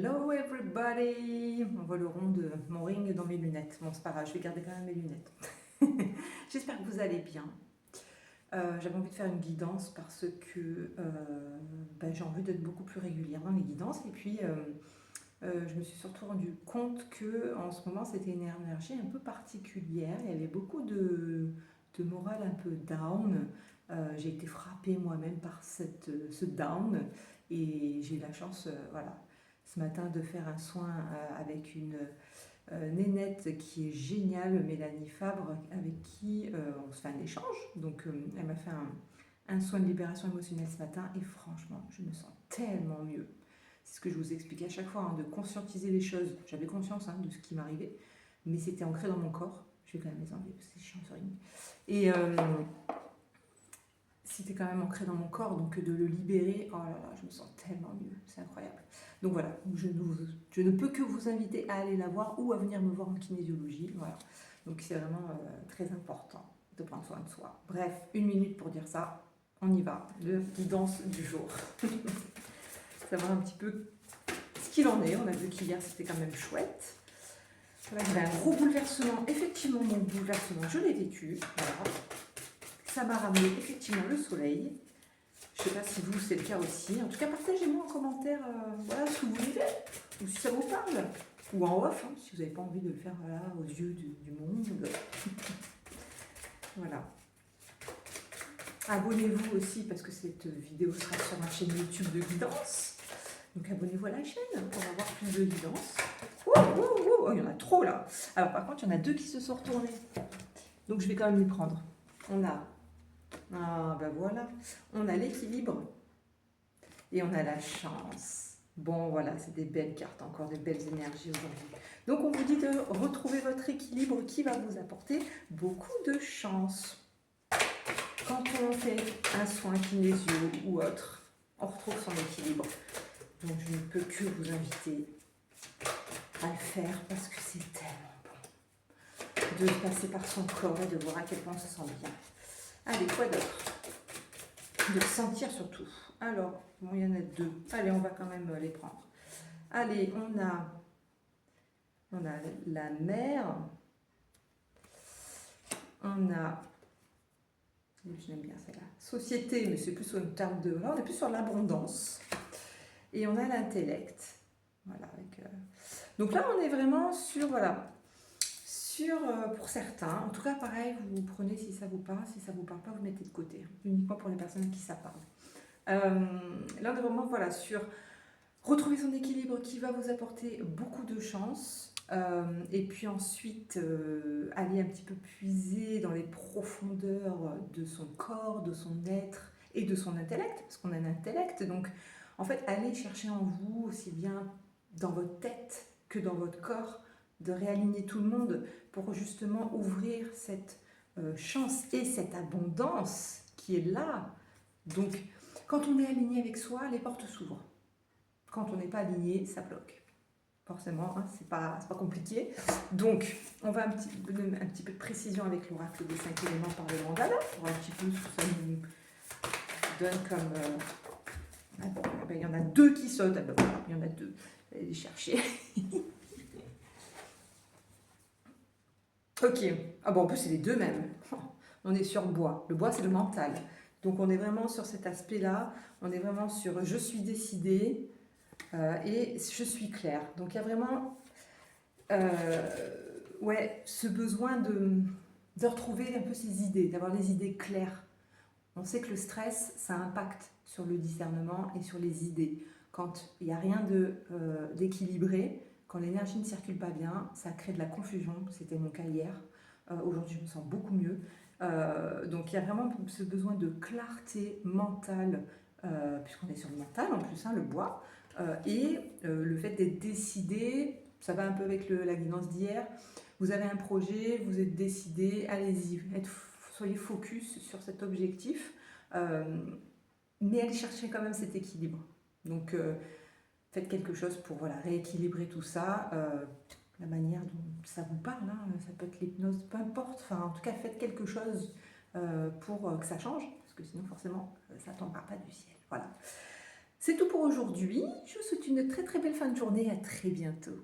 Hello everybody! On voit le rond de mon ring dans mes lunettes. Bon, c'est pas grave, je vais garder quand même mes lunettes. J'espère que vous allez bien. J'avais envie de faire une guidance parce que j'ai envie d'être beaucoup plus régulière dans les guidances. Et puis, je me suis surtout rendu compte que en ce moment, c'était une énergie un peu particulière. Il y avait beaucoup de morale un peu down. J'ai été frappée moi-même par ce down. Et j'ai eu la chance, voilà, ce matin de faire un soin avec une nénette qui est géniale, Mélanie Fabre, avec qui on se fait un échange. Donc elle m'a fait un soin de libération émotionnelle ce matin et franchement, je me sens tellement mieux. C'est ce que je vous explique à chaque fois, hein, de conscientiser les choses. J'avais conscience de ce qui m'arrivait, mais c'était ancré dans mon corps. Je vais quand même les enlever parce que c'est chiant sur une. Et c'était quand même ancré dans mon corps, donc de le libérer, oh là là, je me sens tellement mieux, c'est incroyable. Donc voilà, je ne peux que vous inviter à aller la voir ou à venir me voir en kinésiologie, voilà. Donc c'est vraiment très important de prendre soin de soi. Bref, 1 minute pour dire ça, on y va, le guidance du jour. Savoir un petit peu ce qu'il en est, on a vu qu'hier c'était quand même chouette. J'avais un gros bouleversement, effectivement mon bouleversement, je l'ai vécu, voilà. Ça m'a ramené effectivement le soleil. Je ne sais pas si vous, c'est le cas aussi. En tout cas, partagez-moi en commentaire voilà, ce que vous vivez, ou si ça vous parle, ou en off, hein, si vous n'avez pas envie de le faire voilà, aux yeux du monde. Voilà. Abonnez-vous aussi, parce que cette vidéo sera sur ma chaîne YouTube de guidance. Donc abonnez-vous à la chaîne pour avoir plus de guidance. Oh, il y en a trop là. Alors par contre, il y en a 2 qui se sont retournés. Donc je vais quand même les prendre. On a... Ah ben voilà, on a l'équilibre et on a la chance. Bon voilà, c'est des belles cartes, encore des belles énergies aujourd'hui. Donc on vous dit de retrouver votre équilibre qui va vous apporter beaucoup de chance. Quand on fait un soin kinésio ou autre, on retrouve son équilibre. Donc je ne peux que vous inviter à le faire parce que c'est tellement bon de passer par son corps et de voir à quel point on se sent bien. Allez, quoi d'autre? De sentir surtout. Alors, bon, il y en a 2. Allez, on va quand même les prendre. Allez, on a la mer. On a, j'aime bien celle-là, société, mais c'est plus sur une terme de... Là, on est plus sur l'abondance. Et on a l'intellect. Voilà. Donc là, on est vraiment sur, voilà, sur, pour certains, en tout cas, pareil, vous prenez si ça vous parle, si ça vous parle pas, vous mettez de côté. Uniquement pour les personnes à qui ça parle. Là, on est vraiment voilà, sur retrouver son équilibre qui va vous apporter beaucoup de chance. Et puis ensuite, aller un petit peu puiser dans les profondeurs de son corps, de son être et de son intellect, parce qu'on a un intellect. Donc, en fait, allez chercher en vous, aussi bien dans votre tête que dans votre corps, de réaligner tout le monde pour justement ouvrir cette chance et cette abondance qui est là. Donc, quand on est aligné avec soi, les portes s'ouvrent. Quand on n'est pas aligné, ça bloque. Forcément, hein, c'est pas compliqué. Donc, on va donner un petit peu de précision avec l'oracle des 5 éléments par le mandala, pour un petit peu ce que ça nous donne comme... Ah bon, il y en a 2 qui sautent. Ah ben voilà, il y en a 2. Allez les chercher. Ok. Ah bon, en plus, c'est les 2 mêmes. On est sur bois. Le bois, c'est le mental. Donc, on est vraiment sur cet aspect-là. On est vraiment sur « je suis décidée » et « je suis claire ». Donc, il y a vraiment ce besoin de retrouver un peu ses idées, d'avoir les idées claires. On sait que le stress, ça impacte sur le discernement et sur les idées. Quand il n'y a rien d'équilibré, quand l'énergie ne circule pas bien, ça crée de la confusion. C'était mon cas hier. Aujourd'hui, je me sens beaucoup mieux. Donc, il y a vraiment ce besoin de clarté mentale, puisqu'on est sur le mental en plus, hein, le bois, et le fait d'être décidé, ça va un peu avec la guidance d'hier. Vous avez un projet, vous êtes décidé, allez-y, soyez focus sur cet objectif, mais allez chercher quand même cet équilibre. Donc, faites quelque chose pour voilà, rééquilibrer tout ça. La manière dont ça vous parle, hein, ça peut être l'hypnose, peu importe. Enfin, en tout cas, faites quelque chose pour que ça change, parce que sinon, forcément, ça ne tombera pas du ciel. Voilà. C'est tout pour aujourd'hui. Je vous souhaite une très très belle fin de journée. À très bientôt.